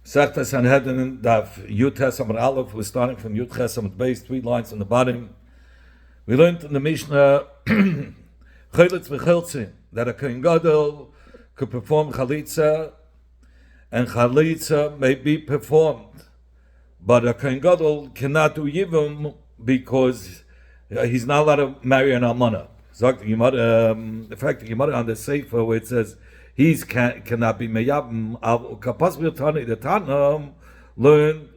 Sechta Sanhedrin, Daf Yud Ches Amud Aleph. We're starting from Yud Ches Amud Beis, 3 lines on the bottom. We learned in the Mishnah, Chelitz v'Cheltzin, that a Kohen Gadol could perform Chalitza, and Chalitza may be performed, but a Kohen Gadol cannot do Yibum because he's not allowed to marry an Almana. The fact that Gemara on the Sefer where it says cannot be meyavim, the Tanam learned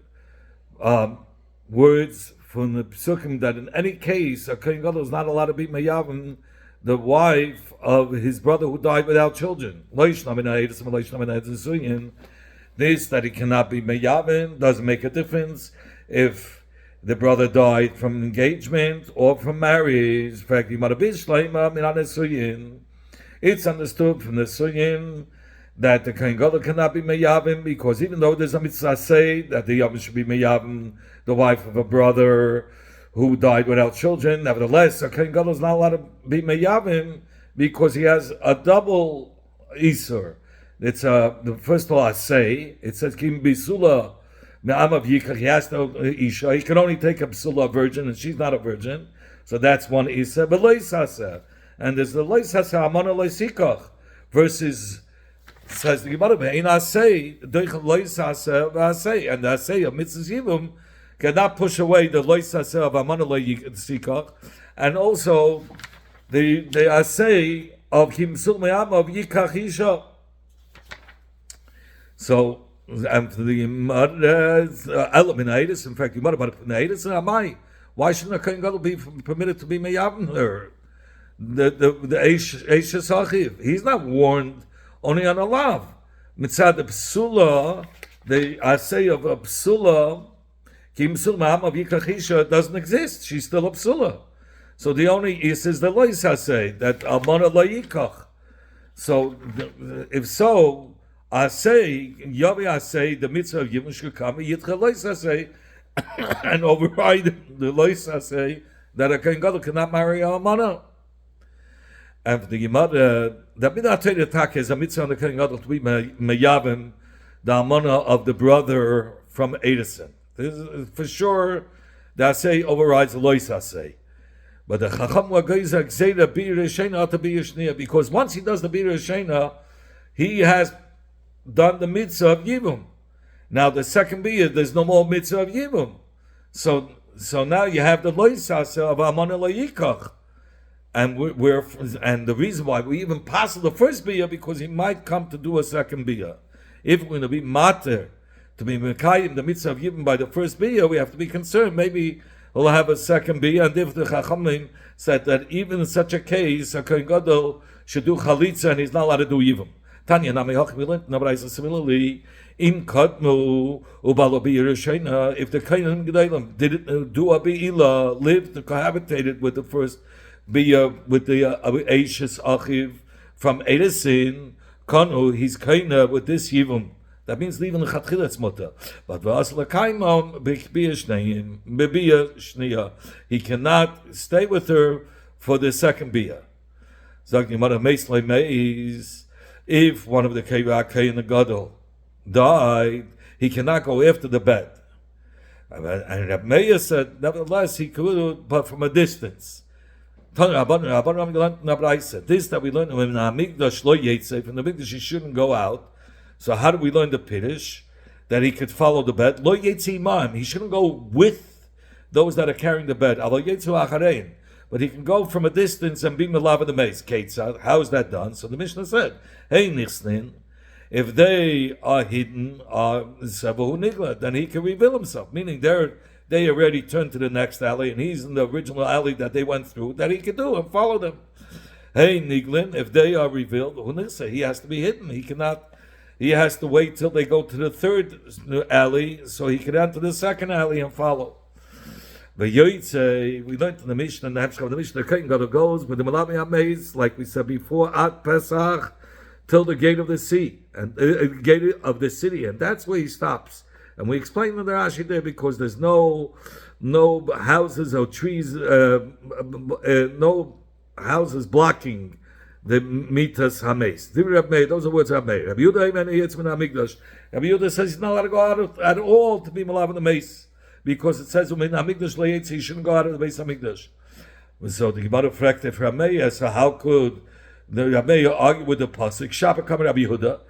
words from the Psukim that in any case a Kohen Gadol is not allowed to be meyavim the wife of his brother who died without children. This that he cannot be meyavim doesn't make a difference if the brother died from engagement or from marriage. In fact, it's understood from the Suyin that the Kohen Gadol cannot be meyavim because even though there's a mitzvah say that the Yavim should be meyavim the wife of a brother who died without children, nevertheless, a Kohen Gadol is not allowed to be meyavim because he has a double isur. It's the first law say it says kim bisula. He has no isha. He can only take a psula virgin, and she's not a virgin. So that's one isa. But loisasa, and there's the loisasa amana loisikach versus says the Gemara ve'ein asay doich loisasa v'asay, and the asay of mitzvah yivum cannot push away the loisasa of amana loisikach, and also the asay of himsul me'am of yikach isha. So. And the eliminatus, in fact, you might have eliminatus. Amai, why shouldn't a Kohen Gadol be permitted to be meyavim her? The Eishes Achiv, he's not warned only on a lav. Mitzad the psula, the assay of a psula, kim psul ma'am of yikachisha doesn't exist. She's still a psula. So the only is the lois assay that almana la yikach. So if so. I say, the mitzvah of Yivun should come, and override the lois say that a Kohen Gadol cannot marry a almana. And for the Gemara, the midah attack is a mitzvah on the Kohen Gadol to be meyavim the almana of the brother from Edison. This is for sure. The say overrides the lois say. But the Chacham Wagayza Gzeira Bir Shena to be Yishnia, because once he does the Bir Shena, he has done the mitzvah of Yibum. Now the second biyah, there's no more mitzvah of Yibum. So now you have the loisasa of Amana Layikach. And and the reason why we even pass the first biyah because he might come to do a second biyah. If we're going to be mater, to be mekayim the mitzvah of Yibum by the first biyah, we have to be concerned. Maybe we'll have a second biyah. And if the Chachamim said that even in such a case, a Kohen Gadol should do chalitza and he's not allowed to do Yibum. Tanya Namehach Milit Nabraisa similarly in Kadmu Ubalo Biyirashena, if the Kohen Gedalim didn't do a Beila, lived cohabitated with the first Biyah with the Eishes Achiv from Edisin, Kanu, he's Kaina with this Yivum. That means leaving the Chatchilas Mutter. But Vaslakaimam Biyashneim, Bibiyah Shnia, he cannot stay with her for the second Biyah. Zagni Meisley Meis. If one of the Kohen Gadol died, he cannot go after the bed. And Reb Meir said, nevertheless, he could, but from a distance. This that we learned from the Mikdash, he shouldn't go out. So how do we learn the Piddush? That he could follow the bed. He shouldn't go with those that are carrying the bed. But he can go from a distance and be melav the mace. How is that done? So the Mishnah said, "Hey Nichslin, if they are hidden, then he can reveal himself." Meaning they already turned to the next alley, and he's in the original alley that they went through. That he can do and follow them. Hey Niglin, if they are revealed, he has to be hidden. He cannot. He has to wait till they go to the third alley, so he can enter the second alley and follow. We learned in the Mishnah, the Mishnah, the Kohen Gadol goes with the Malami HaMeis, like we said before, at Pesach, till the gate of the sea, and gate of the city, and that's where he stops. And we explained in the Rashi there because there's no houses or trees, no houses blocking the mitas hameis. Those are words of Rabbi Meir. Rabbi Yehuda Eimen Yetz Min Hamikdash. Rabbi Yehuda says he's not allowed to go out at all to be malav in the mace, because it says Min Hamikdash Leyetz, he shouldn't go out of the base Hamikdash. So the Gemara fragte for Rabbi Meir. So how could the Rabbi Meir argue with the pasuk? Shapa Kamar Rabbi Yehuda.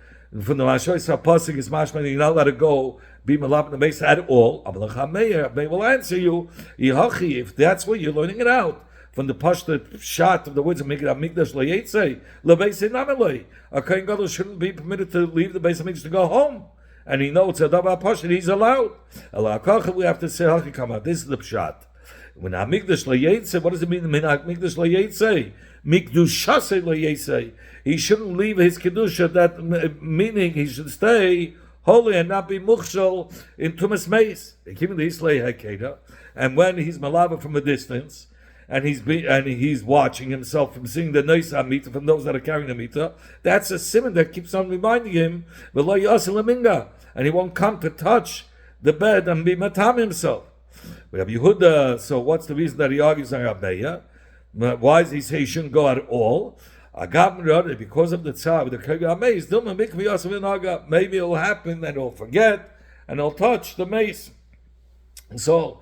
From the Mashois pasuk is mashman, you're not allowed to go be malav in the mace at all. Rabbi Meir will answer you. If that's what you're learning it out from the pashta shot of the words of Mikdash Leyetze, Lebeise Namelei. A Kohen Gadol shouldn't be permitted to leave the base of Mikdash to go home. And he knows that pashta he's allowed. We have to say, this is the pshat. When Mikdash Leyetze, what does it mean? Mikdash Leyetze, Mikdushase Leyetze. He shouldn't leave his kedusha. That meaning he should stay holy and not be muchshel in tumas meis. And when he's malava from a distance, and he's watching himself from seeing the noisa mita from those that are carrying the mita, that's a simon that keeps on reminding him, and he won't come to touch the bed and be matam himself. But Rabbi Yehuda, so what's the reason that he argues on Rabbi Meir? Why does he say he shouldn't go at all? Because of the tzar, the Kegah, maybe it'll happen and he'll forget and he'll touch the mace. So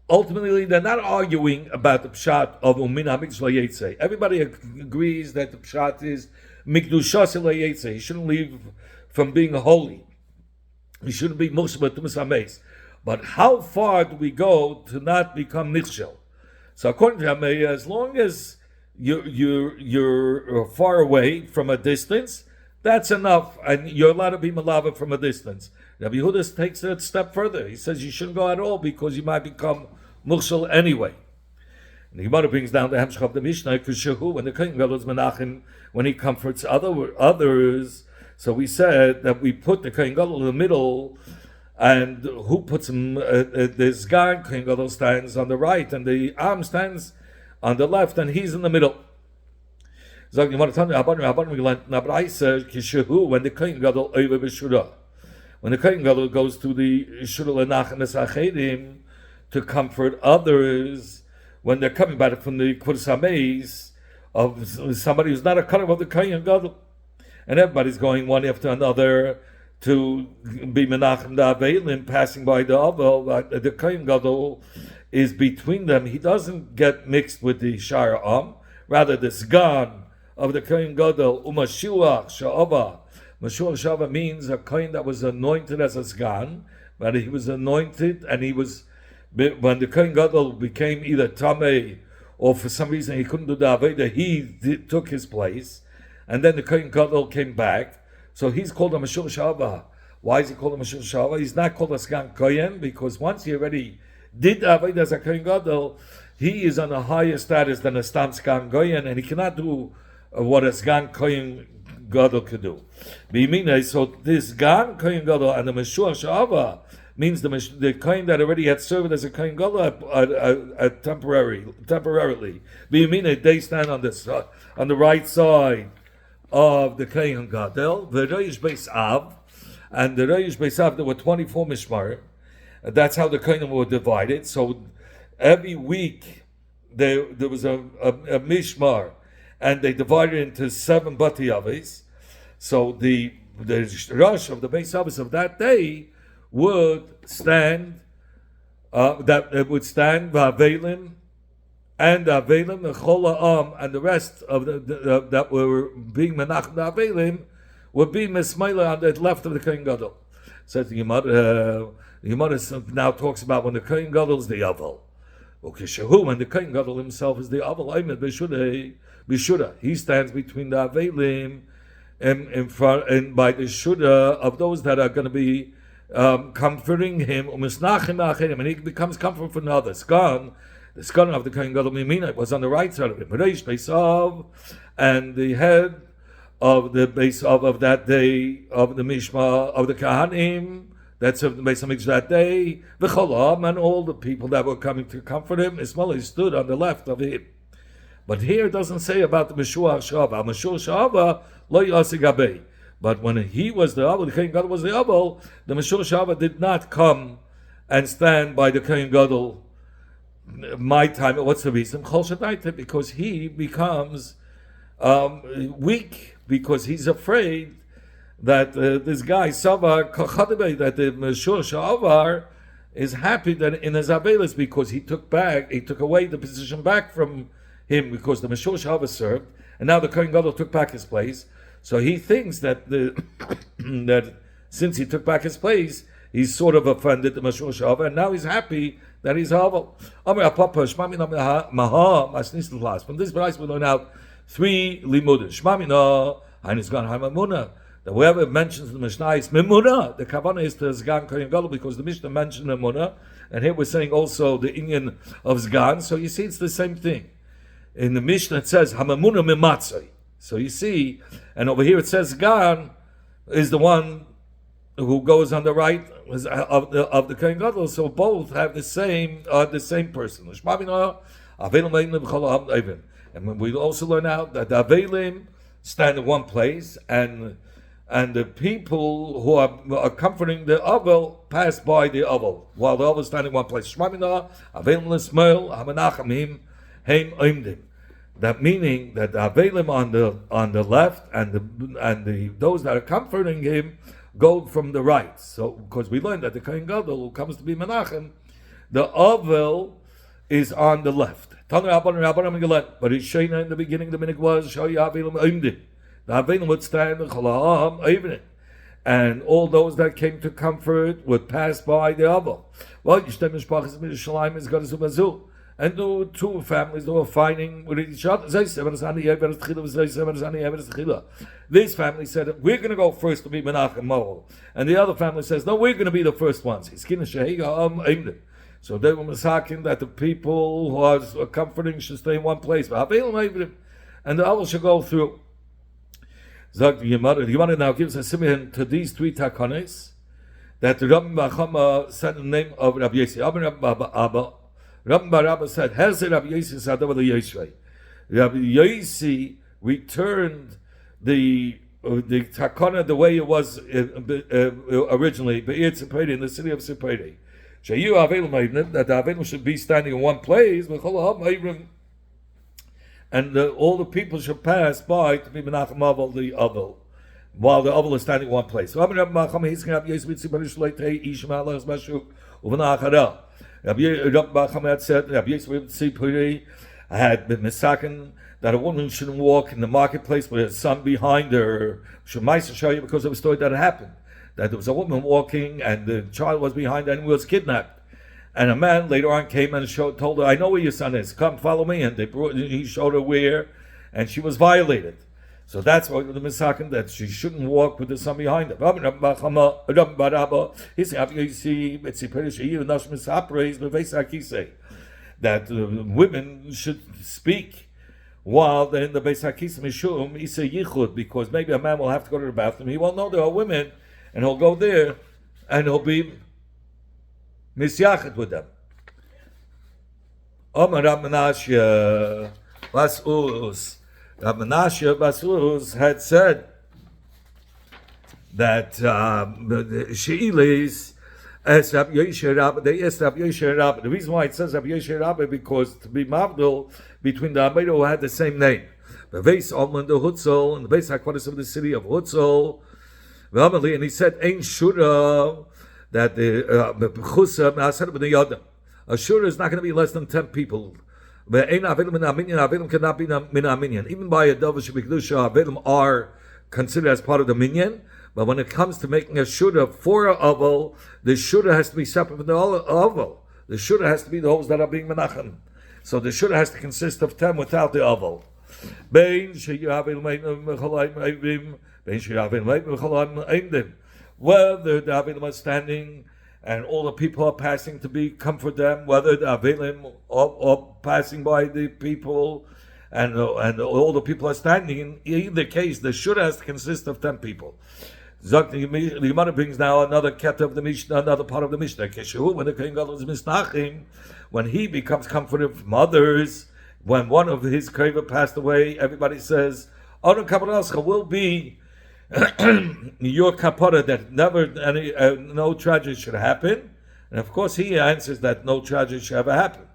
ultimately, they're not arguing about the pshat of Umin HaMikdash Leyetze. Everybody agrees that the pshat is Mikdushas Leyetze. He shouldn't leave from being holy. He shouldn't be Mushba Tumas HaMeis. But how far do we go to not become Nichshel? So according to Rabbi, as long as you're far away from a distance, that's enough, and you're allowed to be malava from a distance. Rabbi Yehuda takes it a step further. He says you shouldn't go at all because you might become mushal anyway. And the Gemara brings down the Hemshech of the Mishnah, Kushahu, when the Kohen Gadol is Menachem, when he comforts others. So we said that we put the Kohen Gadol in the middle, and who puts him? The Sgan Kohen Gadol stands on the right, and the Am stands on the left, and he's in the middle. When the Kohen Gadol over b'shura, when the Kohen Gadol goes to the Shura Lenach and the Sanhedrin to comfort others when they're coming back from the Kvuras HaMeis of somebody who's not a Kohen of the Kohen Gadol, and everybody's going one after another to be Menachem the Avelim, passing by the Avel, the Kohen Gadol is between them. He doesn't get mixed with the Shara Am, rather the Sgan of the Kohen Gadol, Umashuach Sha'ava. Mashuach Sha'ava means a Kohen that was anointed as a Sgan, but he was anointed, and he was, when the Kohen Gadol became either Tameh, or for some reason he couldn't do the Aveda, he took his place, and then the Kohen Gadol came back, so he's called a Mashuach Sha'ava. Why is he called a Mashuach Sha'ava? He's not called a Sgan Kohen, because once he already did Aveda as a Kohen Gadol, he is on a higher status than a Stam Sgan Kohen, and he cannot do what a Sgan Kohen Gadol could do. So this Sgan Kohen Gadol and the Mashuach Sha'ava means the Kohen that already had served as a Kohen Gadol temporarily. They stand on the right side of the Kohen Gadol. The Reish Beis Av, and the Reish Beis Av, there were 24 mishmar. That's how the Kohenim were divided. So every week there was a mishmar, and they divided into 7 bati avis. So the rush of the Beis Avis of that day would stand, Va'avelim and Avelim, the Chol Ha'am, and the rest of the that were being Menachem the Avelim would be Mismaila on the left of the Kohen Gadol. So the Gemara now talks about when the Kohen Gadol is the Aval. Okay, Shehu, when the Kohen Gadol himself is the Aval, B'Shura. He stands between the Avelim in front and by the Shura of those that are going to be comforting him, and he becomes comfort for another. The Sgan of the Kohen Gadol Mimina was on the right side of him. Reish Beis Av, and the head of the Beis Av of that day, of the Mishma, of the Kahanim, that's of the Beis HaMikdash that day, the Cholam, and all the people that were coming to comfort him, Ismail stood on the left of him. But here it doesn't say about the Mashuach Sha'ava. Mashuach Sha'ava, lo yasig abei. But when he was the Abel, the Kohen Gadol was the Abel, the Mashuach Sha'ava did not come and stand by the Kohen Gadol my time. What's the reason? Chol Shadaita, because he becomes weak because he's afraid that this guy Savar Kachadebe, that the Meshur Sha'avar is happy that in his Avelis because he took away the position back from him because the Meshur Sha'avar served, and now the Kohen Gadol took back his place. So he thinks that that since he took back his place, he's sort of offended the Meshur Sha'avar, and now he's happy that he's Havel. From this price we learn out 3 limudim. Shmamina, Hainis Gan Haimamuna. That whoever mentions the Mishnah is Memuna. The Kavanah is to Zgan Kohen Gadol because the Mishnah mentioned Memuna, and here we're saying also the Inyan of Zgan. So you see, it's the same thing. In the Mishnah it says Hamamuna Mematzai. So you see, and over here it says Zgan is the one who goes on the right of the Kohen Gadol. So both have the same person. And we also learn out that the Avelim stand in one place, and the people who are comforting the Avel pass by the Avel, while the Avel is standing in one place. That meaning that the Avelim on the left and the those that are comforting him go from the right. So because we learned that the Kohen Gadol who comes to be Menachem, the Avel is on the left. But his Shena in the beginning, the minute was the Avelim would stand and all those that came to comfort would pass by the Avel. And the two families that were fighting with each other. This family said, we're going to go first to be Menachem Moel. And the other family says, no, we're going to be the first ones. So they were masaking that the people who are comforting should stay in one place. And the Avel should go through. The Gemara now gives a simile to these 3 takones that the Rabbi Bachama said the name of Rabbi Yossi. Rabbi Barabba said, Rabbi Yossi returned the takana the way it was originally, in the city of Sipere. That the Avelim should be standing in one place, and all the people should pass by to be Menachem Avel, the Avel, while the Avel is standing in one place. Rabbi Bacham said, Rabbi Yossi had been misaken that a woman shouldn't walk in the marketplace with her son behind her. Shemaisa show you because of a story that happened. That there was a woman walking and the child was behind her and was kidnapped. And a man later on came and told her, I know where your son is, come follow me. And he showed her where, and she was violated. So that's why the misaken that she shouldn't walk with the son behind her. That women should speak while they're in the Beis HaKisei Mishum Isa Yichud, because maybe a man will have to go to the bathroom. He won't know there are women, and he'll go there and he'll be misyachet with them. Omar Rab Menashe Bas Uz. Rab Menashe Bas Uz had said that Sheilis as Rabbi Yoshe Rabbi, they asked Rabbi Yoshe Rabbi. The reason why it says Rabbi Yoshe Rabbi because to be mavdil between the Abaydo who had the same name. The Beis Alman the Hutzel and the Beis HaKodesh of the city of Hutzel. And he said, Ein Shura, that the Bechusa a Shura is not going to be less than 10 people. Even by a Dovish Bikdusha, Avelim are considered as part of the minyan. But when it comes to making a shura for a aval, the shura has to be separate from the aval. The shura has to be those that are being menachem. So the shura has to consist of 10 without the aval. Whether the avelim are standing and all the people are passing to be comfort them, whether the avelim are passing by the people and all the people are standing, in either case, the shura has to consist of 10 people. The Gemara brings now another ket of the Mishnah, another part of the Mishnah. When the Kohen Gadol is misnachim, when he becomes comforted from others, when one of his kraver passed away, everybody says, "Anu kaparascha will be your kapara that never no tragedy should happen." And of course, he answers that no tragedy should ever happen.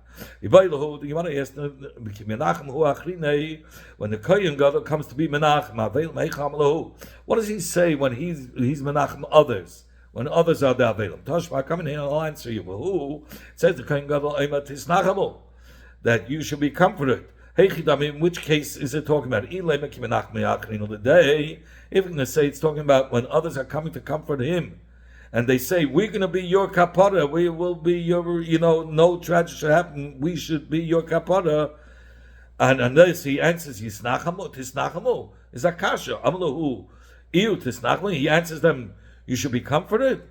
The Gemara asked when the Kohen Gadol comes to be Menachem, what does he say when he's Menachem others? When others are the Avelim? Tashma, come in here and I'll answer you. Who says the Kohen Gadol that you should be comforted? In which case is it talking about? If you're going to say it's talking about when others are coming to comfort him, and they say, we're going to be your kapara, we will be your, no tragedy should happen, we should be your kapara. And unless he answers, Yisnachamu, Tisnachamu, is that kasha? Amalahu, Iu Tisnachamu, he answers them, you should be comforted.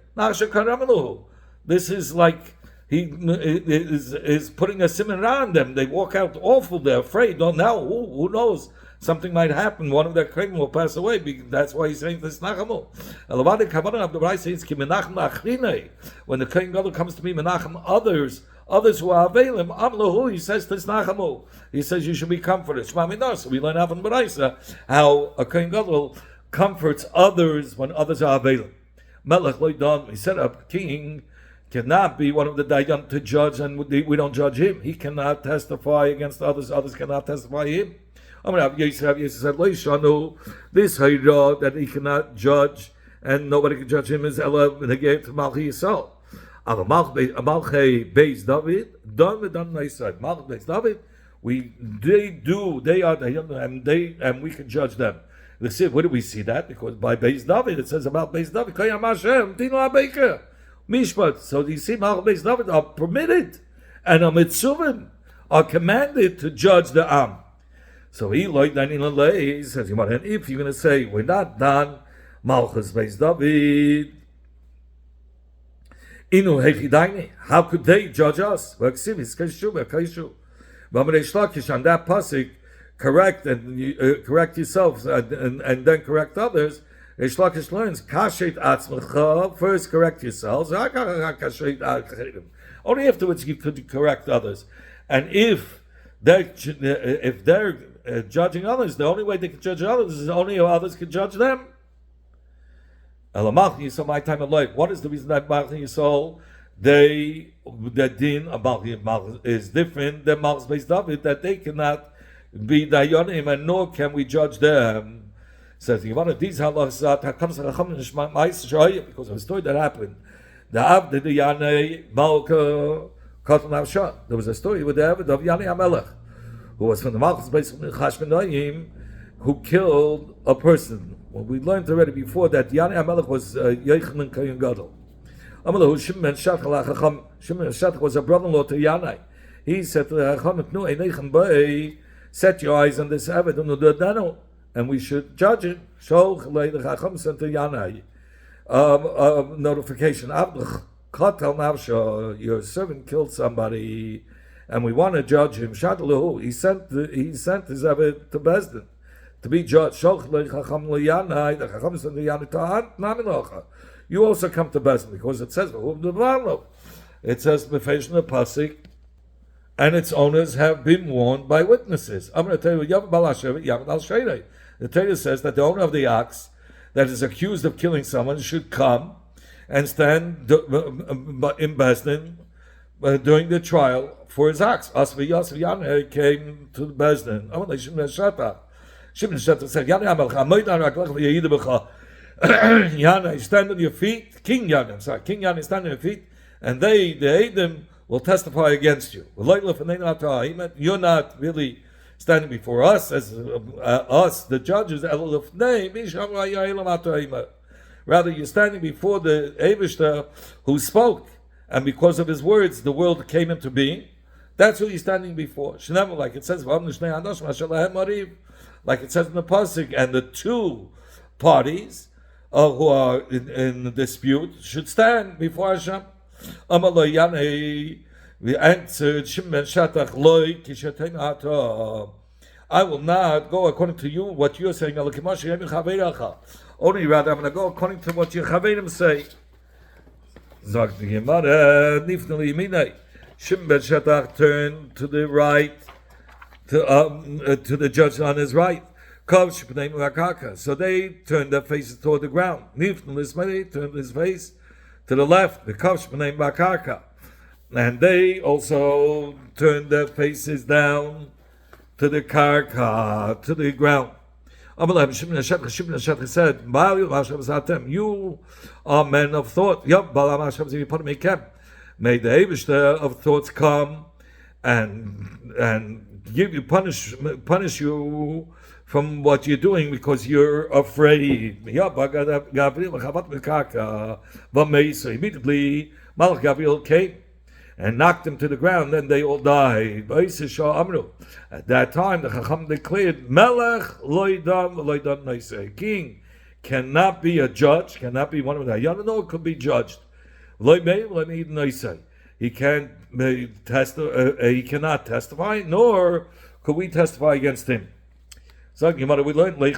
This is like, he is putting a simon around them. They walk out awful, they're afraid. Don't now, who knows? Something might happen. One of their kraim will pass away. That's why he's saying this nachamu. When the Kohen Gadol comes to me, menachem others who are aveilim, amlahu, he says this nachamu. He says you should be comforted. So we learn out from Baraisa how a Kohen Gadol comforts others when others are aveilim. Melech loydon, he set up king. Cannot be one of the dayan to judge, and we don't judge him. He cannot testify against others. Others cannot testify him. This hayra that he cannot judge, and nobody can judge him is Ella Negate Malchi Yisrael. Malchi Beis David, done Naisai. Malchi Beis David, they are the and we can judge them. Where do we see that? Because by Beis David it says about Beis David, Kayam Hashem, Tino Abeker. Mishpat. So you see, Malach Beis David are permitted, and a mitzuvim are commanded to judge the Am. So he says, and if you're going to say we're not done, Malchus Beis David, Inu Hechidaini, how could they judge us? On that pasuk, correct correct yourselves and then correct others. Reish Lakish learns, Kashet Atzmecha, first correct yourselves, only afterwards you could correct others. And if they're judging others, the only way they can judge others is only how others can judge them. My time of life. What is the reason that Malach Yisrael, the din of Malach is different than Malchus Beis David, that they cannot be Dayanim and nor can we judge them. Says the Gemara, these halachas comes because of a story that happened. The Avd the Yanei Malka Katan Avsha. There was a story with the Avd of Yanei Amelech, who was from the Malchus Beis Chashmonaim, who killed a person. Well, we learned already before that Yanei Amelech was Yochanan Kohen Gadol. Amalahu Shimon Shach was a brother-in-law to Yanei. He said to the Chacham, set your eyes on this Avd and we should judge it. Show the Chacham sent to Yanai notification. Your servant killed somebody, and we want to judge him. He sent his Aved to Bezdin to be judged. The Chacham sent to Yanai. You also come to Bezdin because it says it says Mefesh in the pasuk, and its owners have been warned by witnesses. I'm going to tell you, the Torah says that the owner of the ox that is accused of killing someone should come and stand in Bezdin during the trial for his ox. Asvi Yosef Yaneh came to the Bezdin. Shimon Shetta said, Yaneh, stand on your feet. King Yaneh, stand on your feet, and the Eidim will testify against you. You're not really standing before us as us, the judges. Rather, you're standing before the Eivishter who spoke, and because of his words, the world came into being. That's who you're standing before. Like it says, like it says in the pasuk, and the two parties who are in dispute should stand before Hashem. We answered, Shimon Shatach loy kishatena. I will not go according to you what you're saying. Only rather, I'm going to go according to what your chaverim say. Sagt die Gemara, nifneli minay. Shimon Shatach turned to the right, to the judge on his right. So they turned their faces toward the ground. Nifnel Ismail turned his face to the left. The Kavsh B'nei Bakaka. and they also turned their faces down to the karka, to the ground. Said, you are men of thought. May the Eibishter of thoughts come and give you punish you from what you're doing because you're afraid. Immediately, Malach Gabriel came and knocked them to the ground, then they all died. At that time, the Chacham declared, Melech loydam noisei. King cannot be a judge, cannot be one of the Hayanah, it could be judged. He can't he cannot testify, nor could we testify against him. So we learned he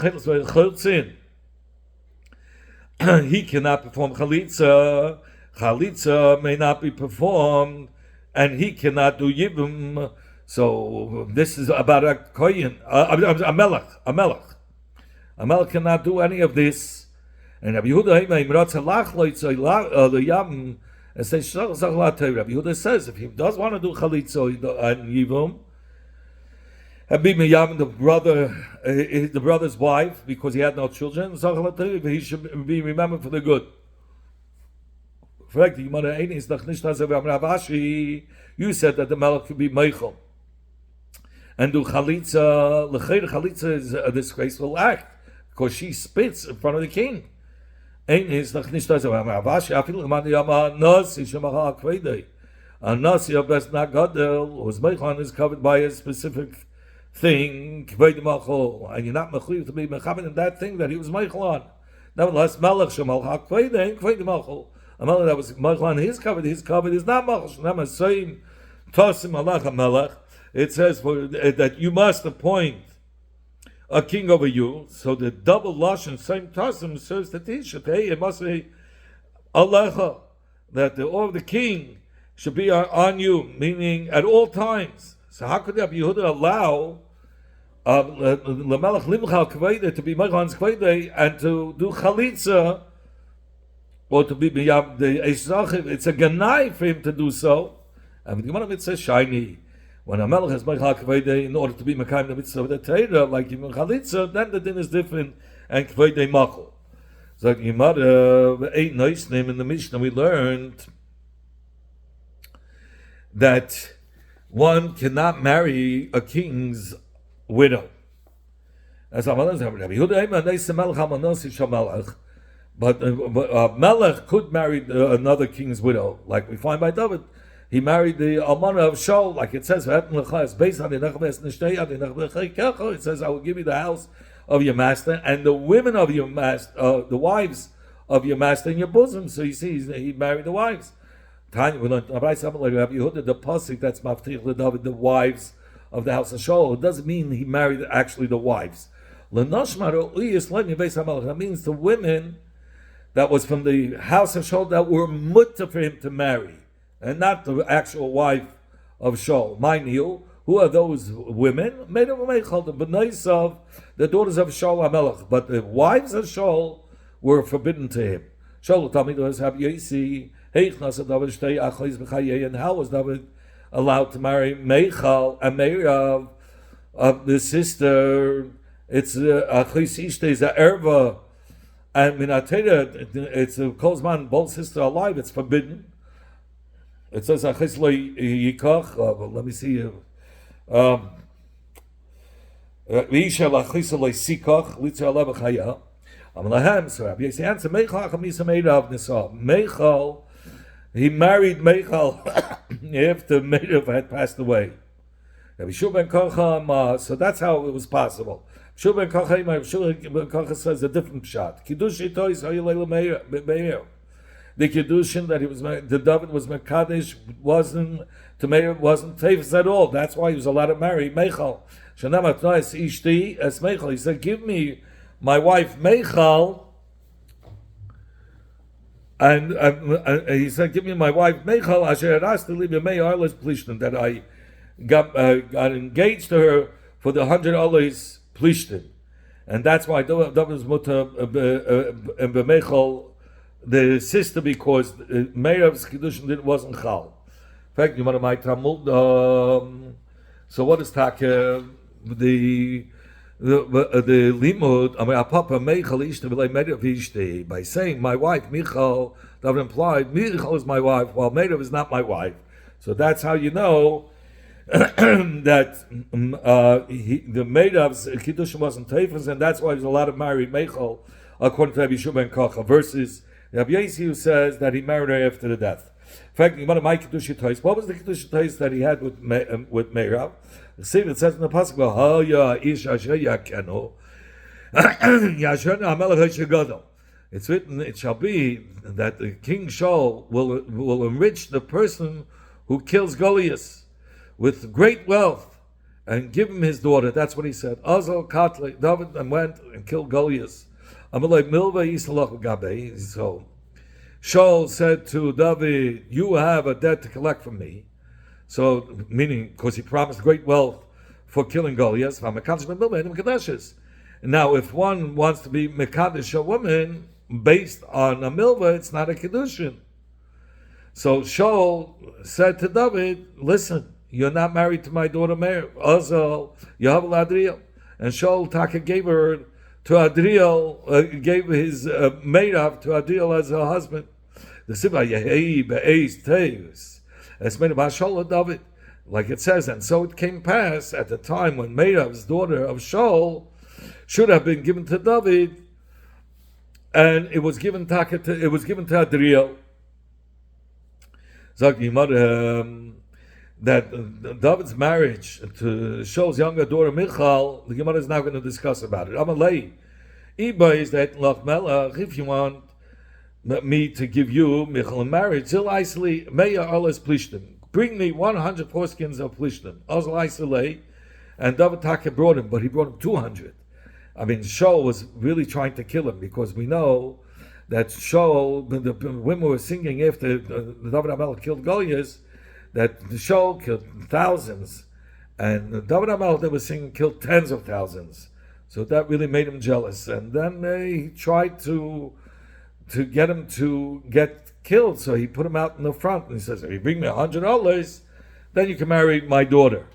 cannot perform chalitza. Chalitza may not be performed, and he cannot do yibum. So this is about a kohen, a melech. A melech cannot do any of this. And Rabbi Yehuda says if he does want to do chalitza and yibum, and be miyam the brother's wife because he had no children, he should be remembered for the good. You said that the melech could be meichel and do chalitza. Chalitza is a disgraceful act because she spits in front of the king. A nasi of best not gadol whose meichel is covered by a specific thing, and you're not mechuyev to be mechaber in that thing that he was meichel on. Nevertheless, melech shemal hakveidei kvei meichel. A melech that was meichel on his covered is not meichel. Same tosim alach a melech. It says that you must appoint a king over you. So the double lashon same tosim serves to teach it. Hey, it must say alecha, that the order of the king should be on you, meaning at all times. So how could Rabbi Yehuda allow Lamelech Limchal Kvede to be Mechan's Kvede and to do Chalitza or to be B'yam the Eiszachiv? It's a Ganai for him to do so. And the Gemara says shiny. When a Melech has Mechal Kvede in order to be Mekayim the Mitzvah of the Torah, like even Chalitza, then the din is different and Kvede Machal. So the Gemara, 8 nice name in the Mishnah, we learned that one cannot marry a king's widow. As but Melech could marry another king's widow, like we find by David. He married the Almana of Shaul, like it says, based on it says, I will give you the house of your master and the women of your master, the wives of your master in your bosom. So you see, he married the wives. Tanya, we learned the pasuk that's Maftich David, the wives of the house of Shaul. It doesn't mean he married actually the wives. That means the women that was from the house of Shaul that were mutta for him to marry, and not the actual wife of Shaul. Mind you, who are those women? Made of the benais of the daughters of Shaul HaMelech, but the wives of Shaul were forbidden to him. Shaul Talmid have Yesi. And how was David allowed to marry Meichal and Meirav of the sister? It's Achis Ishte is a erva, and Minatera, it's a Kozman, both sisters are alive. It's forbidden. It says Achis lo Yikach. Let me see. V'ishel Achis lo Sikach Litzer Alav Chaya. Amalahem. So Rabbi Yossi answer Meichal Chamisa Meirav Nisa Meichal. He married Meichal after Meirav had passed away. So that's how it was possible. Shul ben Kocha says a different pshat. Kiddush itois hayilayla Meir. The kiddushin that he was, the David was mekadesh, wasn't to Meir, wasn't famous at all. That's why he was allowed to marry Meichal. Shanam atnois ishti es Meichal. He said, "Give me my wife Meichal." And he said, "Give me my wife Meichal." Asher asked to leave a Meir plishtin, that I got engaged to her for the 100 always plishtin, and that's why David was muta Meichal the sister, because Meirav's kiddushin wasn't chal. fact, you want my Talmud. So what is Taka? The limud, I mean, Papa Michal Ishta v'lei Meirav Ishti, by saying my wife Michal, that would imply Michal is my wife, while Meirav is not my wife. So that's how you know that the Meirav's Kiddushim wasn't Teifas, and that's why there's a lot of married Michal, according to Rabbi Shua ben Kocha, versus Rabbi Yossi, who says that he married her after the death. In fact, what was the Kiddush Tais that he had with Meirav? See, it says in the pasuk, it's written, it shall be that the king Shaul will enrich the person who kills Goliath with great wealth and give him his daughter. That's what he said. Azal Katle, David and went and killed Goliath. So Shaul said to David, you have a debt to collect from me. So, meaning, because he promised great wealth for killing Goliath. Now, if one wants to be Mekadesh a woman based on a milva, it's not a Kiddushin. So Shaul said to David, listen, you're not married to my daughter Meir. Azal, Yahavel Adriel. And Shaul Taka gave her to Adriel, gave his Meirav to Adriel as her husband. The Sibah Yehei Be'ez Tevis. It's made about Shaul David, like it says, and so it came past at the time when Meirav's daughter of Shaul should have been given to David, and it was given to Adriel. Zag that David's marriage to Shaul's younger daughter Michal, the Gemara is now going to discuss about it. Amalei, Iba is that Lach Melach, if you want me to give you Michal in marriage, Zil Isli, Meya Arles Plishtim. Bring me 100 foreskins of Plishtim. Azal Islay, and David Taka brought him, but he brought him 200. I mean, Shaul was really trying to kill him, because we know that Shaul, the women were singing after David HaMelech killed Goliath, that Shaul killed thousands, and David HaMelech that was singing killed tens of thousands. So that really made him jealous. And then he tried to get him to get killed, so he put him out in the front, and he says, if you bring me $100, then you can marry my daughter.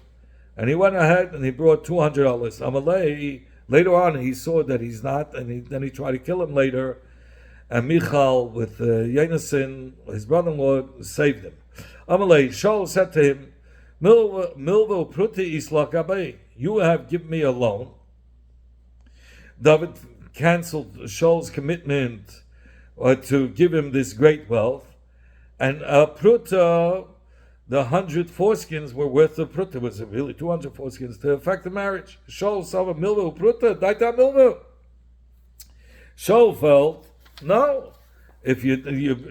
And he went ahead and he brought $200. Amalei, later on he saw that he's not, and then he tried to kill him later, and Michal with Yonasan, his brother-in-law, saved him. Amalei, Shaul said to him, Milvo Pruti Islak Abai, you have given me a loan. David canceled Shaul's commitment to give him this great wealth, and Pruta, the 100 foreskins were worth the Pruta, was really 200 foreskins to effect the marriage. Shaul saw a Milva Pruta, Daita Milva. Shaul felt, no, if you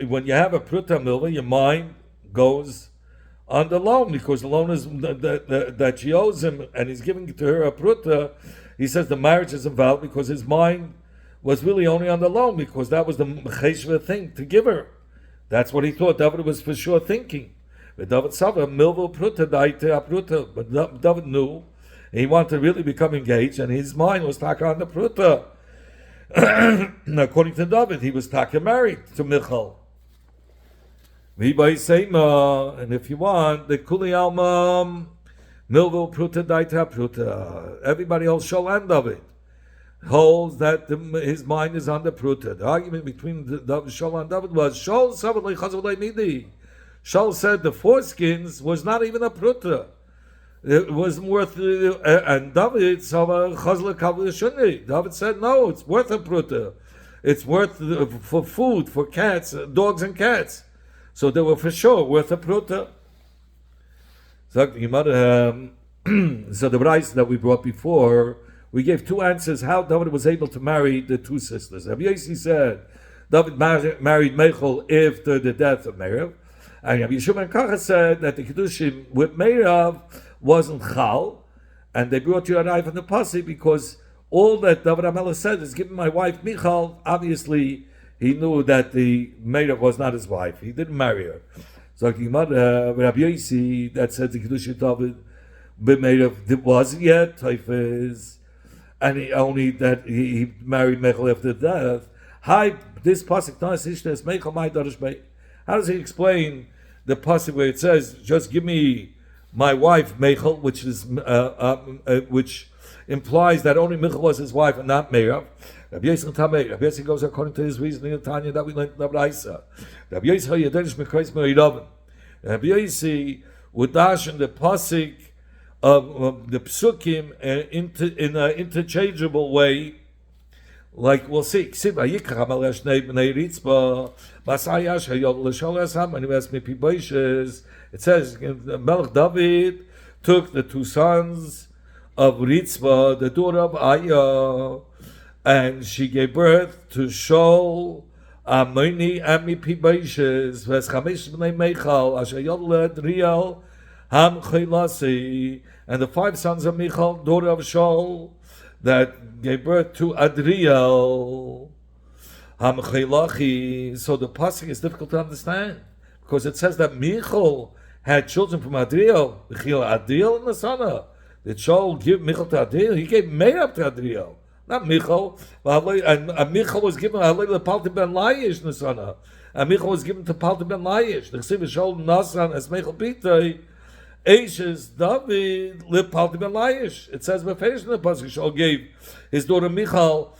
when you have a Pruta Milva, your mind goes on the loan, because the loan is that she owes him, and he's giving to her a Pruta. He says the marriage is invalid because his mind was really only on the loan, because that was the mecheshva thing to give her. That's what he thought. David was for sure thinking. But David Sava, Milvo Pruta, Daite Pruta. But David knew he wanted to really become engaged, and his mind was taka on the Pruta. According to David, he was taka married to Michal. And if you want, the Kuli Alma, Milvo Pruta, Daite Pruta. Everybody else, Shaul and David, holds that his mind is on the Pruta. The argument between Shaul and David was, Shaul said the foreskins was not even a Pruta. It wasn't worth, and David said, no, it's worth a Pruta. It's worth for food, for cats, dogs and cats. So they were for sure worth a Pruta. So the Braisa that we brought before, we gave two answers how David was able to marry the two sisters. Rabbi Yossi said David married Michal after the death of Meirav, and Rabbi Shua ben Kocha said that the Kiddushim with Meirav wasn't Chal, and they brought you a knife from the Pasuk because all that David HaMelech said is, give my wife Michal. Obviously, he knew that the Meirav was not his wife. He didn't marry her. So Rabbi Yossi that said the Kiddushim David Meirav wasn't yet Taifez, and he married Michal after death. This pasuk, how does he explain the passage where it says, "Just give me my wife Michal," which which implies that only Michal was his wife and not Meirav. Rabbi Yossi goes according to his reasoning in Tanya that we learned in the Braisa. Rabbi Yossi Yadenish Mekreis Meirav. Rabbi Yossi would dash in the pasuk of the psukim in an interchangeable way, like we'll see. It says, when Melech David took the two sons of Ritzvah, the daughter of Aya, and she gave birth to Shaul, Amoni, and Mipibaishes, Veschamesh b'nei Michal, Asher Yoled Riel, Ham Chaylasi, and the 5 sons of Michal, daughter of Shaul, that gave birth to Adriel, Ham Chaylachi. So the pasuk is difficult to understand because it says that Michal had children from Adriel. Adriel and the son. Did Shaul give Michal to Adriel? He gave Meirav to Adriel, not Michal. And Michal was given to Palti ben Laish, the son. And Michal was given to Palti ben Laish. The Chsiv Shaul Nasan as Michal Pitay. Eishes David lived Palti ben Laish. It says Befesh in the pasuk Shaul gave his daughter Michal,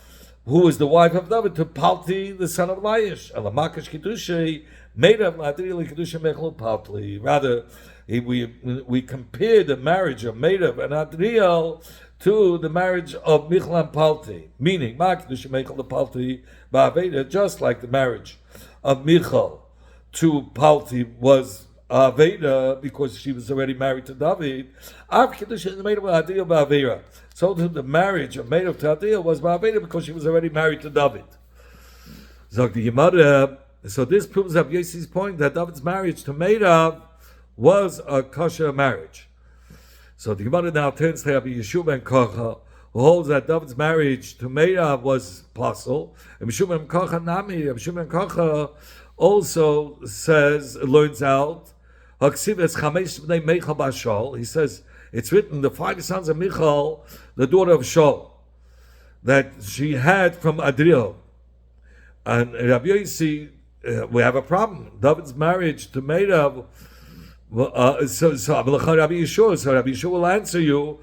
who is the wife of David, to Palti, the son of Laish. Alamakish Kiddushay made of Adriel Kiddushay Michal Palti. Rather, we compare the marriage of Meirav and Adriel to the marriage of Michal and Palti, meaning Kiddushay Michal to Palti Ba'aveda, just like the marriage of Michal to Palti was Aveda, because she was already married to David. So the marriage of Meirav to Adriel was Aveda because she was already married to David. So this proves Rabbi Yossi's point that David's marriage to Meirav was a kosher marriage. So the Gemara now turns to Rabbi Yeshua ben Kocha, who holds that David's marriage to Meirav was possible. And Yeshua ben Kocha Nami, Yeshua ben Kocha also learns out, he says, it's written, the 5 sons of Michal, the daughter of Shaul, that she had from Adriel. And Rabbi Yossi, we have a problem. David's marriage to Meirav, so Rabbi Yeshua will answer you,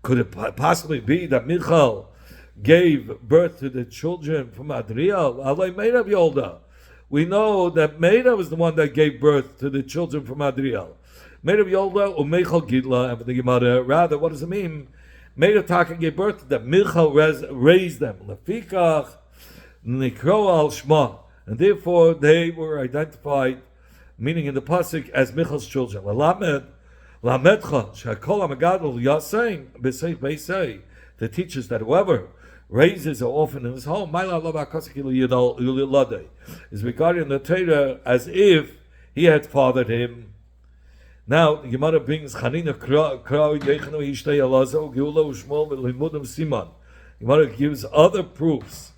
could it possibly be that Michal gave birth to the children from Adriel? Meirav Yolda. We know that Meirav was the one that gave birth to the children from Adriel. Meirav Yolda or Michal Gidla, and for the Gemara, rather, what does it mean? Meirav Taka gave birth to them. Michal raised them. Lefikach Nikro al Shma, and therefore they were identified, meaning in the pasuk, as Michal's children. Lamed Lamedcha Shakol Amagadol Yasein B'Seich Beisei, to teach us that whoever raises an orphan in his home, is regarded in the Torah as if he had fathered him. Now, the Gemara brings Chanina Krau Yechanu Ishtei Alazo Geula Ushmol V'Limudim Siman. The Gemara gives other proofs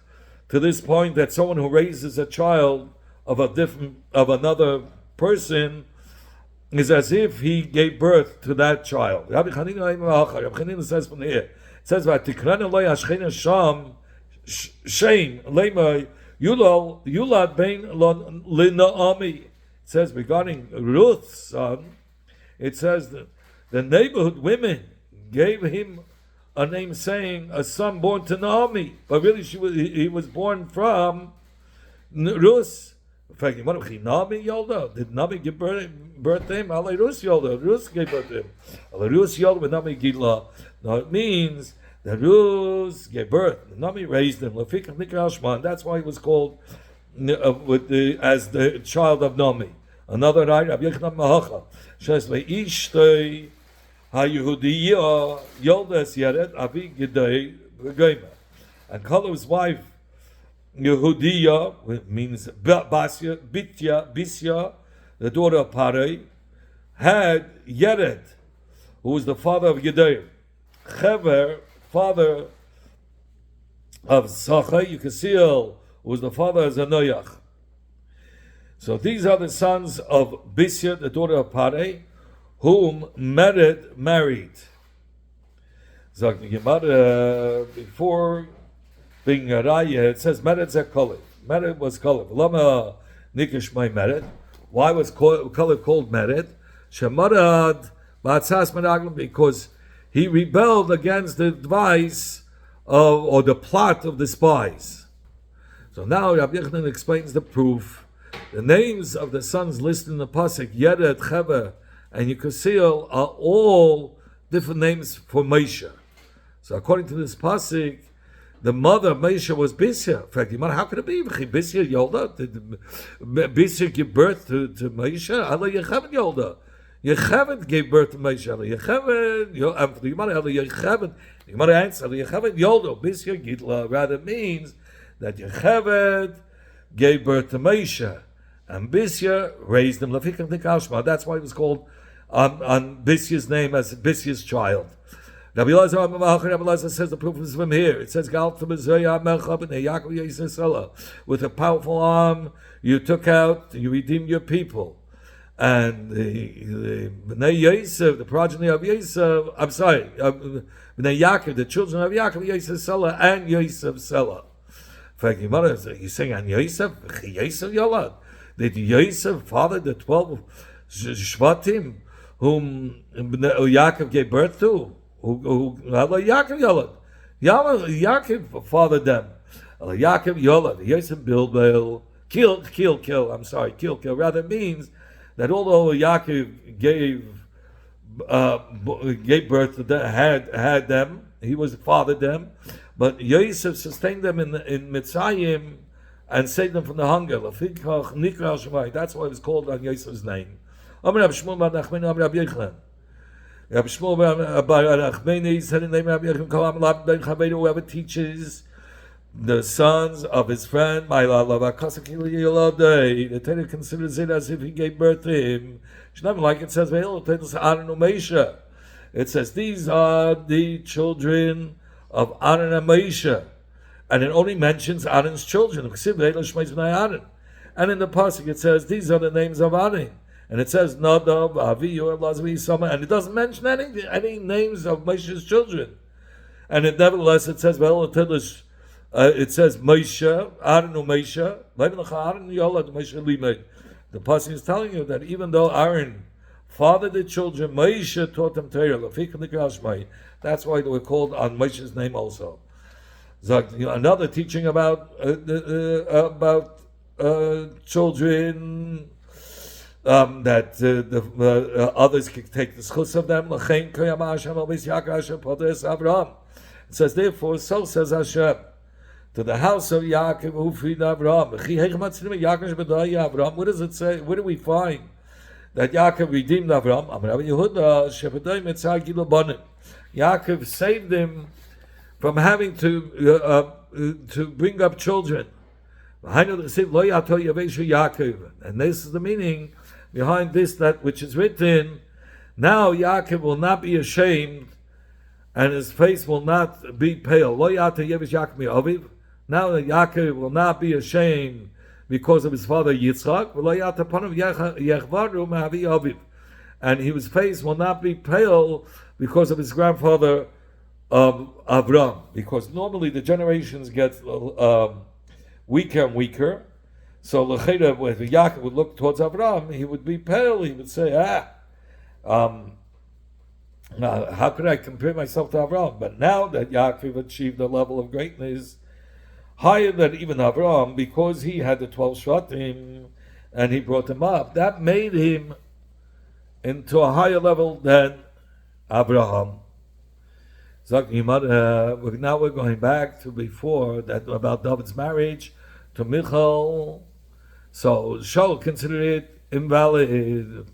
to this point that someone who raises a child of another person is as if he gave birth to that child. Rabbi Chanina says from here. It says, "Vatikrana loy hashchina sham shame lema yulad bein Naomi." It says regarding Ruth's son, it says that the neighborhood women gave him a name saying a son born to Naomi, but really he was born from Ruth. In fact, Naomi Yolda, did Naomi give birth to him? Ale Rus Yolda, Rus gave birth to him. Ale Rus Yolda with Naomi Gidla. Now it means that Rus gave birth. Naomi raised him. That's why he was called as the child of Naomi. Another right, Rabbi Yechonam Mahacha says, "Ve'ishtei haYehudiyah Yoldas Yared Avi Gidei V'Geima," and Kalev's wife Yehudiyah, means Bisya, the daughter of Parei, had Yered, who was the father of Gedei. Chever, father of Sachai, Yekasiel, who was the father of Zanoyach. So these are the sons of Bisya, the daughter of Parei, whom Mered married. Before being a Raya, it says Mered Zeh Kolev. Mered was Kolev. Lama Nikish my Mered. Why was color called Mered? Shemarad Ba'atzas Meraglim, because he rebelled against the advice or the plot of the spies. So now Rabbi Yochanan explains the proof. The names of the sons listed in the pasuk Yered, Cheva, and Yekusiel are all different names for Moshe. So according to this pasuk, the mother of Moshe was Bisya. In fact, how could it be? Bisya Yolda? Did Bisya give birth to Moshe? Allah Yechevet Yolda. Yechevet gave birth to Moshe. Allah Yechevet, and for the Gemara, Allah Yechevet, the Gemara answers, Allah Yechevet Yolda. Bisya Gitla rather means that Yechevet gave birth to Moshe, and Bisya raised him. That's why it was called on Bisya's name as Bisya's child. Rabbi Elazar says the proof is from here. It says, with a powerful arm, you took out, you redeemed your people. And the Bnei Yosef, the progeny of Yosef, Bnei Yaakov, the children of Yaakov, Yosef Selah, and Yosef Selah. In fact, your mother is saying, and Yosef Yolad. Did Yosef father the 12 Shvatim whom Yaakov gave birth to? Who Yaakov Yolad. Yaakov fathered them. Yaakov Yolad. Yosef Bilbel. Kill. Rather means that although Yaakov gave birth to them, had them, he fathered them, but Yosef sustained them in Mitzrayim and saved them from the hunger. That's why it was called on Yosef's name. Rabbi Shmuel Bar Nachmani said in the name of Rabbi Yochanan, whoever teaches the sons of his friend, the Torah considers it as if he gave birth to him. Like it says, it says, these are the children of Aaron and Moshe. And it only mentions Aaron's children. And in the pasuk it says, these are the names of Aaron. And it says Nadav, Avihu, Elazar, Sama, and it doesn't mention any names of Moshe's children. And nevertheless, it says Moshe, Aaron Moshe, the pasuk is telling you that even though Aaron fathered the children, Moshe taught them Torah. That's why they were called on Moshe's name also. So, another teaching about children. That the others can take the schus of them. It says, therefore, so says Hashem, to the house of Yaakov who freed Avraham. What does it say? Where do we find that Yaakov redeemed Avraham? Yaakov saved him from having to bring up children. And this is the meaning behind this, that which is written, now Yaakov will not be ashamed and his face will not be pale. Now that Yaakov will not be ashamed because of his father Yitzchak, and his face will not be pale because of his grandfather Avram, because normally the generations get weaker and weaker. So l'cheda, when Yaakov would look towards Abraham, he would be pale. He would say, how could I compare myself to Abraham? But now that Yaakov achieved a level of greatness higher than even Abraham, because he had the 12 Shvatim and he brought them up, that made him into a higher level than Abraham. So now we're going back to before that about David's marriage to Michal. So Shaul considered it invalid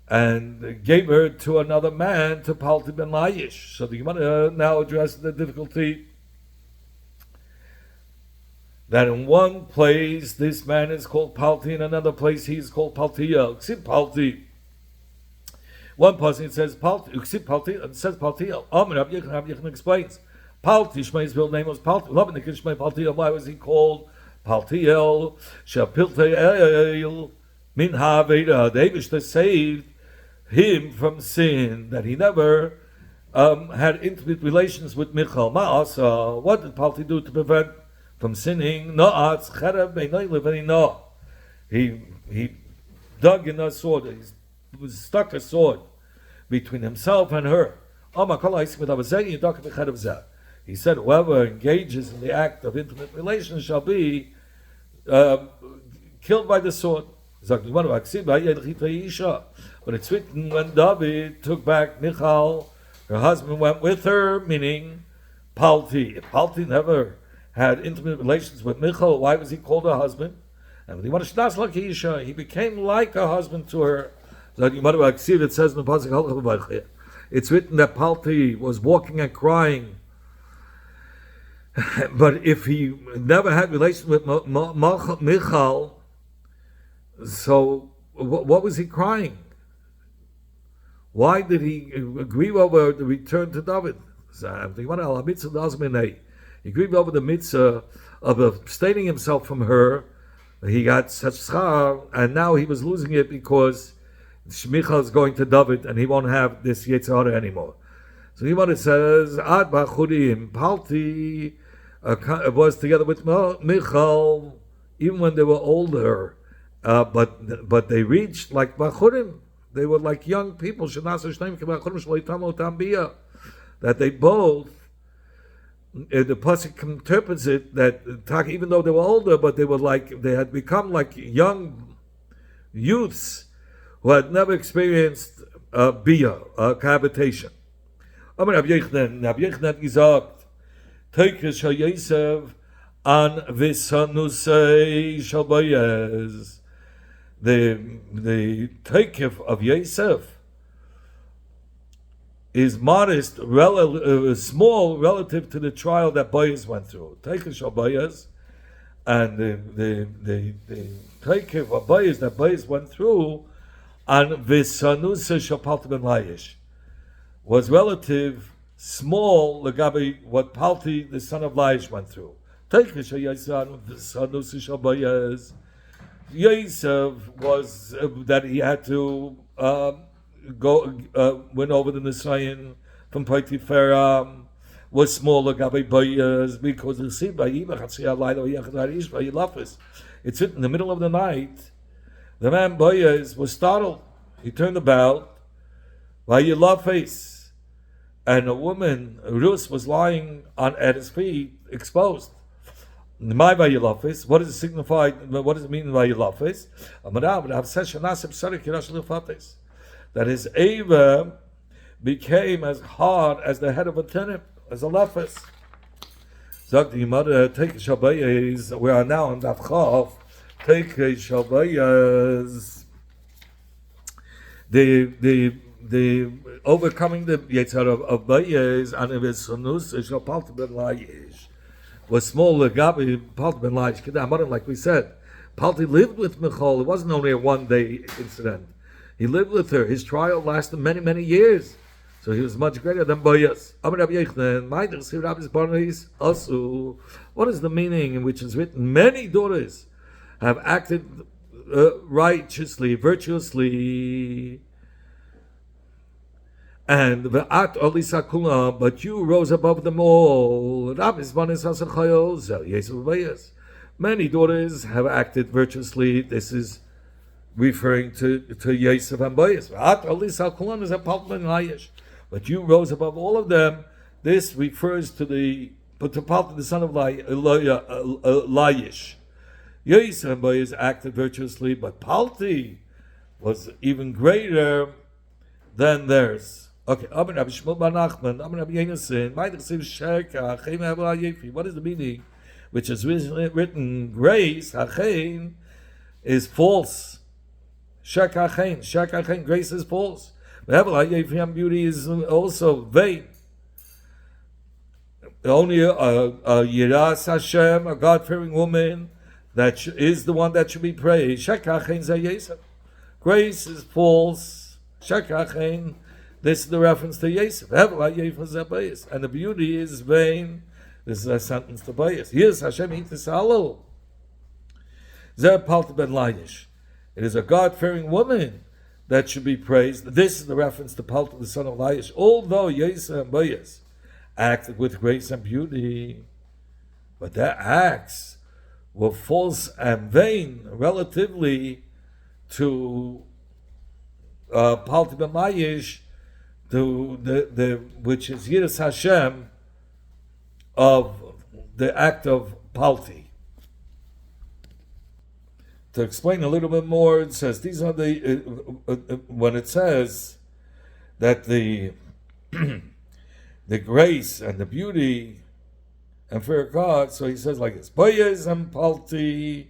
and gave her to another man, to Palti ben Laish. So the Gemara now addresses the difficulty that in one place this man is called Palti, in another place he is called Paltiel. Palti. One person it says Palti, it says Paltiel. Rabbi Yochanan explains. Palti, Shmei's real name was Palti. Paltiel. Why was he called Paltiel? Shapilteil min ha'aveda. David saved him from sin, that he never had intimate relations with Michal. Ma'asa. What did Palti do to prevent from sinning? He dug in a sword. He stuck a sword between himself and her. He said, whoever engages in the act of intimate relations shall be killed by the sword. But it's written when David took back Michal, her husband went with her, meaning Palti. If Palti never had intimate relations with Michal, why was he called a husband? And he became like a husband to her. It says in the Pasuk, it's written that Palti was walking and crying. But if he never had relations with Michal, so what was he crying? Why did he grieve over the return to David? He grieved over the mitzvah of abstaining himself from her. He got such schar, and now he was losing it because Michal is going to David, and he won't have this Yetzer Hara anymore. So it says, Ad Bachurim, Palti was together with Michal, even when they were older, but they reached like Bachurim. They were like young people. That they both, the pasuk interprets it that even though they were older, but they had become like young youths who had never experienced cohabitation. Rabbi Yochanan gesagt, Teikes shel Yosef an v'sanusei shel Boaz. The Teikef of Yosef is modest, small relative to the trial that Boaz went through. Teikes shel Boaz, and the Teikef of Boaz that Boaz went through, and v'sanusei shel Palti ben Laish, was relative, small, legabi what Palti, the son of Laish, went through. Teikes shel Yosef an v'sanusei shel Boaz. Yosef was that he had to win over the Nisrayan from Potiphar, was smaller Gabi Boaz because it's in the middle of the night. The man Boaz was startled. He turned about by Yilafis, and a woman Rus was lying at his feet, exposed. My Vayilafis, what does it signify? What does it mean Vayilafis? That his Eva became as hard as the head of a turnip, as a lafis. Zog the mother, take Shabbayas, we are now on Daf Chav, take Shabbayas, the overcoming the Yetzar of Bayas, and if it's Sunus, it shall Palti ben Laish. Was small Gabi Palti ben Laish. Like we said, Palti lived with Michal. It wasn't only a one-day incident. He lived with her. His trial lasted many, many years. So he was much greater than Boaz. What is the meaning in which is written? Many daughters have acted righteously, virtuously, and but you rose above them all. Many daughters have acted virtuously. This is referring to Yosef and Boaz. But you rose above all of them. This refers to the son of Laish. Yosef and Boaz acted virtuously, but Palti was even greater than theirs. Okay, what is the meaning? Which is written, grace, hachein, is false. Shek hachein, grace is false. Beauty is also vain. Only a Yiras Hashem, a God-fearing woman, that is the one that should be praised. Shek hachein zayesem. Grace is false. Shek hachein. This is the reference to Yosef. And the beauty is vain. This is a sentence to Boaz. Here's Hashem Yitzhalo. Zer Palti ben Laish. It is a God-fearing woman that should be praised. This is the reference to Palti, the son of Laish. Although Yosef and Boaz acted with grace and beauty, but their acts were false and vain relatively to Palti B'Mayish, which is Yiras Hashem of the act of Palti. To explain a little bit more, it says these are the when it says that the the grace and the beauty and fear of God. So he says like this: Boyez and Palti.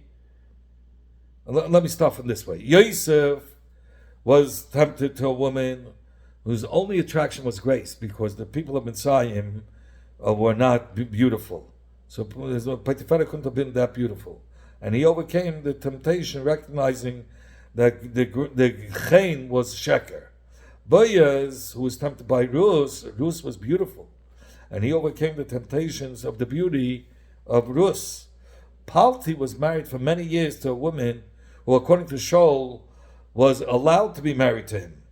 Let me start from this way. Yosef was tempted to a woman whose only attraction was grace, because the people of Mitzrayim were not beautiful. So Potiphar couldn't have been that beautiful. And he overcame the temptation, recognizing that the chen was sheker. Boaz, who was tempted by Rus was beautiful. And he overcame the temptations of the beauty of Rus. Palti was married for many years to a woman who, according to Shaul, was allowed to be married to him.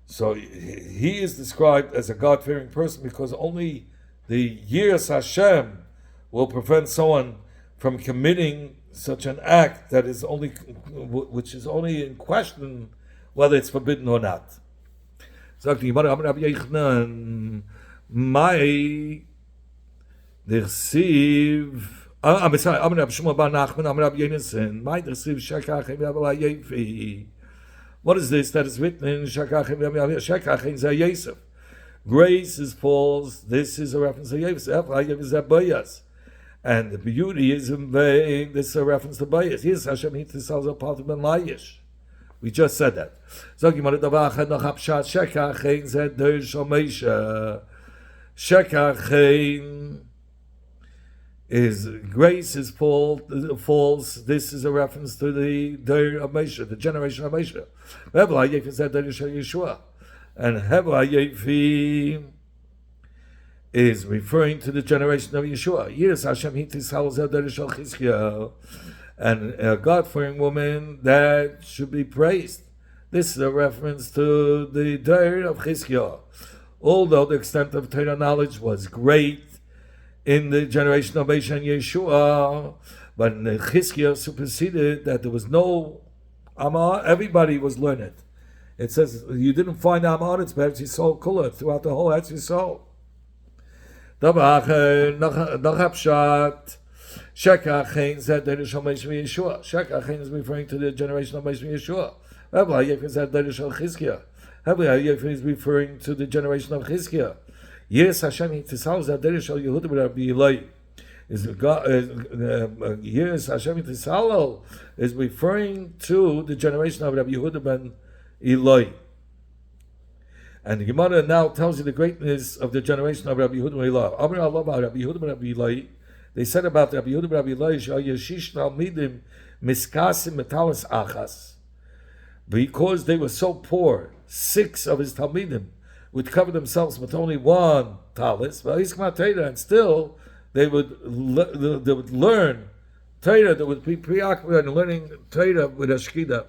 So he is described as a God-fearing person because only the Yiras Hashem will prevent someone from committing such an act that is only, which is only in question whether it's forbidden or not. Sagt die Gemara, Rabbi Yochanan, Mai dersiv. I'm sorry, I'm Rabbi Shmuel bar Nachman, I'm Rabbi Yonasan. Mai dersiv shakachim yavel hayefi. What is this that is written in shakachim yavel shakachim zeh Yosef? Grace is false. This is a reference to Yosef. Hayev is Boaz. And the beauty is in vain. This is a reference to Boaz. Yes, Hashem Hitzal Zapalti Ben Layish. We just said that. Shekachein is grace is false. This is a reference to the day of Moshe, the generation of Moshe. And Hebra Yefi is referring to the generation of Yeshua. Yes, Hashem Hitzal, and a God-fearing woman that should be praised. This is a reference to the day of Chizkiah. Although the extent of Torah knowledge was great in the generation of Moshe and Yeshua, but in the Chizkiah superseded that there was no Amar, everybody was learned. It says you didn't find Amar, it's Eretz Yisrael Kula, throughout the whole Eretz Yisrael. Shekachein said that Yeshua. Shekachein is referring to the generation of Moshe and Yeshua. Rabbi Yefin said that Chizkiah. Rabbi Yefin is referring to the generation of Chizkiah. Yes, Hashem Hitzal that Yehuda Rabbi Eloi is God. Yes, Hashem Hitzal is referring to the generation of Rabbi Yehuda ben Eloi. And the Gemara now tells you the greatness of the generation of Rabbi Yehuda ben Eloi. Amar Allah Rabbi Yehuda ben Rabbi Eloi. They said about Rabbi Yehuda ben Rabbi Eloi, Yeshish Talmidim Miskasim Metalis Achas. Because they were so poor, 6 of his Talmidim would cover themselves with only 1 talis, and still they would learn Torah, they would be preoccupied in learning Torah with a shkida.